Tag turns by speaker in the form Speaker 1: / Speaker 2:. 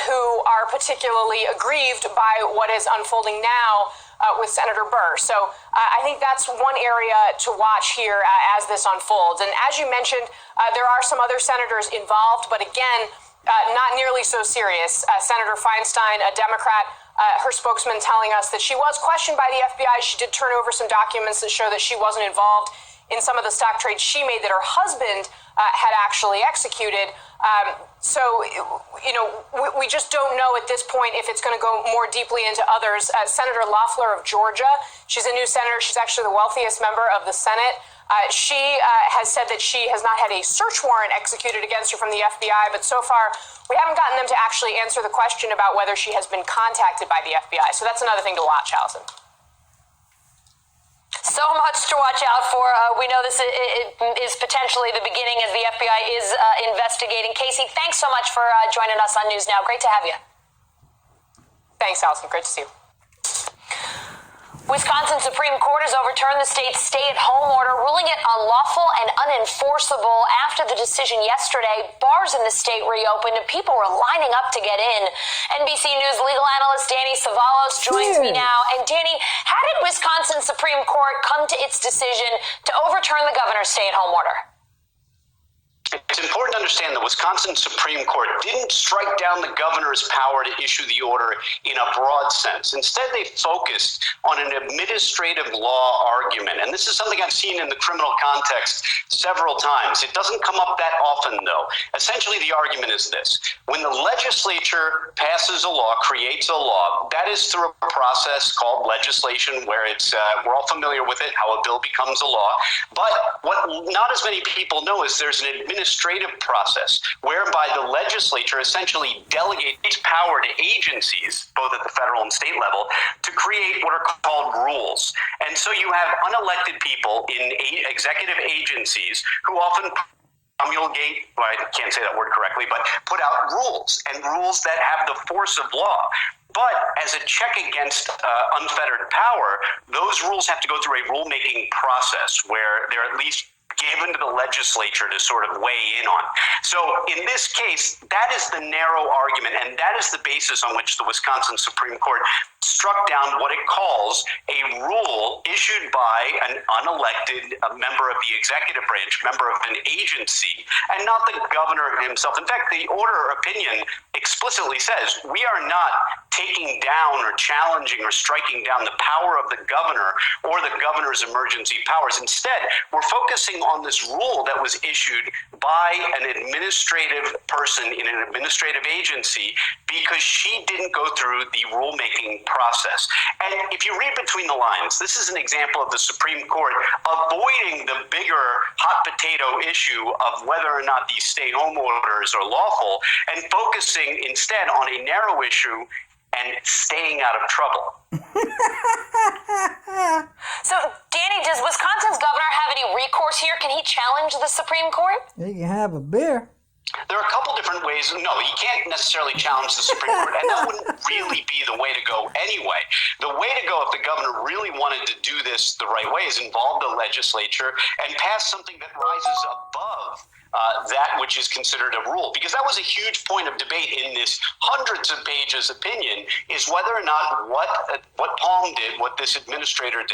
Speaker 1: who are particularly aggrieved by what is unfolding now with Senator Burr. So I think that's one area to watch here as this unfolds. And as you mentioned, there are some other senators involved, but again, not nearly so serious. Senator Feinstein, a Democrat, her spokesman telling us that she was questioned by the FBI. She did turn over some documents that show that she wasn't involved in some of the stock trades she made that her husband had actually executed. So, we just don't know at this point if it's going to go more deeply into others. Senator Loeffler of Georgia, she's a new senator. She's actually the wealthiest member of the Senate. She has said that she has not had a search warrant executed against her from the FBI, but so far we haven't gotten them to actually answer the question about whether she has been contacted by the FBI. So that's another thing to watch, Allison.
Speaker 2: So much to watch out for. We know this is potentially the beginning as the FBI is investigating. Casey, thanks so much for joining us on News Now. Great to have you.
Speaker 1: Thanks, Allison. Great to see you.
Speaker 2: Wisconsin Supreme Court has overturned the state's stay-at-home order, ruling it unlawful and unenforceable. After the decision yesterday, bars in the state reopened and people were lining up to get in. NBC News legal analyst Danny Savalos joins me now. And Danny, how did Wisconsin Supreme Court come to its decision to overturn the governor's stay-at-home order?
Speaker 3: It's important to understand the Wisconsin Supreme Court didn't strike down the governor's power to issue the order in a broad sense. Instead, they focused on an administrative law argument. And this is something I've seen in the criminal context several times. It doesn't come up that often, though. Essentially, the argument is this. When the legislature passes a law, creates a law, that is through a process called legislation where we're all familiar with it, how a bill becomes a law. But what not as many people know is there's an administrative process whereby the legislature essentially delegates power to agencies, both at the federal and state level, to create what are called rules. And so you have unelected people in executive agencies who often promulgate, well, I can't say that word correctly, but put out rules, and rules that have the force of law. But as a check against unfettered power, those rules have to go through a rulemaking process where they're at least given to the legislature to sort of weigh in on. So in this case, that is the narrow argument, and that is the basis on which the Wisconsin Supreme Court struck down what it calls a rule issued by an unelected member of the executive branch, member of an agency, and not the governor himself. In fact, the order opinion explicitly says we are not taking down or challenging or striking down the power of the governor or the governor's emergency powers. Instead, we're focusing on this rule that was issued by an administrative person in an administrative agency because she didn't go through the rulemaking process. And if you read between the lines, this is an example of the Supreme Court avoiding the bigger hot potato issue of whether or not these stay-home orders are lawful and focusing instead on a narrow issue and staying out of trouble.
Speaker 2: So, Danny, does Wisconsin's governor have any recourse here? Can he challenge the Supreme Court?
Speaker 4: He can have a beer.
Speaker 3: There are a couple different ways. No, he can't necessarily challenge the Supreme Court, and that wouldn't really be the way to go anyway. The way to go if the governor really wanted to do this the right way is involve the legislature and pass something that rises above that which is considered a rule. Because that was a huge point of debate in this hundreds of pages opinion, is whether or not what Palm did, what this administrator did,